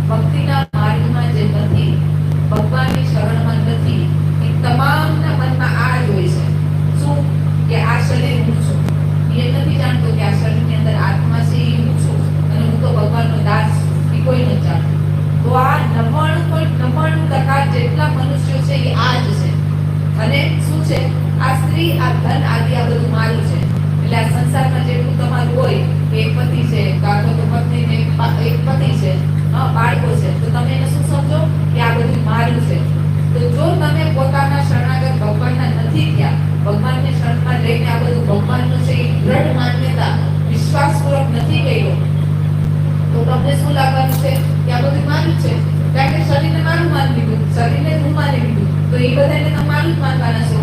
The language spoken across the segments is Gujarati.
ભક્તિના માર્ગમાં જે નથી, ભગવાનની શરણમાં નથી, એ તમામના મનમાં આ જ હોય છે, શું કે આ શરીર હું છું. એ નથી જાણતો કે આ શરીરની અંદર આત્મા છે એ હું છું અને હું તો ભગવાનનો દાસ છું, એ કોઈ નથી જાણતું. તો આ 99.99% જેટલા મનુષ્યો છે એ આ જ છે. અને શું છે, આ સ્ત્રી, આ ધન આદિ આ બધું મારું છે. એટલે આ સંસારમાં જેટલું તમારું હોય, એક પતિ છે, કાં તો પત્ની ને એક પતિ છે, બાળકો છે, તો તમે એને શું સમજો કે આ બધું મારું છે. તો જો તમે પોતાના શરણાગત ભગવાનના નથી થયા, ભગવાનને શરણમાં લઈને આ બધું ભગવાનનું છે એ દ્રઢ માન્યતા વિશ્વાસપૂર્વક નથી કર્યો, તો તમને શું લાગવાનું છે કે આ બધું મારું છે. કારણ કે શરીરને મારું માની લીધું, શરીરને હું માની લીધું, તો એ બધાને તમે મારું જ માનવાના છો.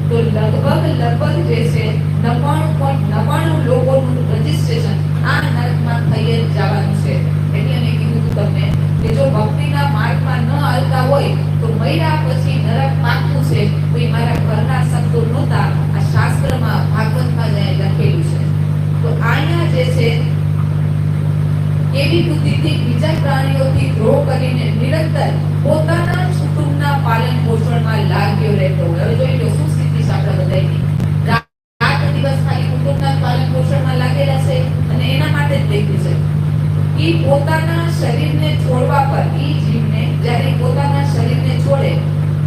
તો લગભગ જે છે 99.99 લોકોનું રજીસ્ટ્રેશન આ નરકમાં થઈ જ જવાનું છે. એટલે મેં કીધું તમને કે જો ભક્તિના માર્ગમાં ન હાલતા હોય તો મર્યા પછી નરક પાકું છે. તો એ મારા ઘરના શબ્દો નહોતા, આ શાસ્ત્રમાં ભાગવતમાં લખેલું છે. તો અહીંયા જે છે એવી બુદ્ધિથી બીજા પ્રાણીઓથી દ્રોહ કરીને નિરંતર પોતાના કુટુંબના પાલન પોષણમાં લાગ્યો રહેતો હોય. હવે જોઈ લો શું સ્થિતિ છે આપણા બધાની. રાત દિવસ ખાલી કુટુંબના પાલન પોષણમાં લાગેલા છે અને એના માટે જ દેખી છે. એ પોતાના શરીરને છોડવા પર, એ જીવને જ્યારે પોતાના શરીરને છોડે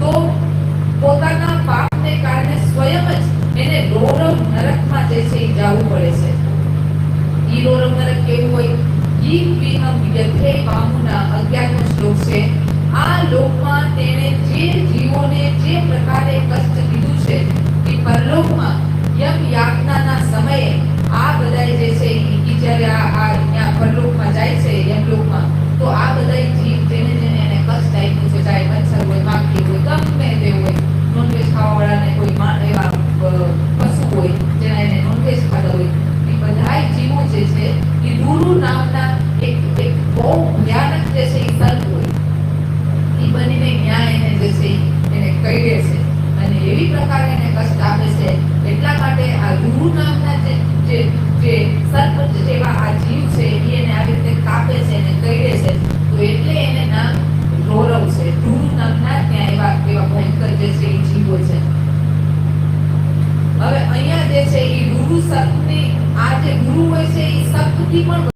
તો પોતાના પાપને કારણે સ્વયં જ એને રોરવ નરકમાં જે છે એ જવું પડે છે. એ રોરવ નરક કેવું હોય? શ્લોક છે. આ લોકમાં તેણે જે જીવોને જે પ્રકારે કષ્ટ દીધું છે એ પરલોકમાં યમ યાતનાના સમયે આ બધા જે છે એ જ્યારે આ પરલોકમાં જાય છે યમલોકમાં, તો આ બધા જીવ જેને જેને એને કષ્ટ આપ્યું છે, ચાહે મચ્છર હોય, માખી હોય, ગમે તે હોય, નોનવેજ ખાવાવાળાને કોઈ એવા પશુ હોય જેના એને નોનવેજ ખાતા હોય, એ બધા જીવો જે છે એ ગુરુ નામના એક બહુ ભયાનક જે છે એ સર્પ હોય, એ બનીને ન્યાય એને જે છે એને કહીએ છે અને એવી પ્રકારે એને કષ્ટ આપે છે. એટલા માટે આ ગુરુ નામના જે સર્પ જેવા આ જીવ છે એને આવી રીતે કાપે છે અને કહીએ છે. તો એટલે એને નામ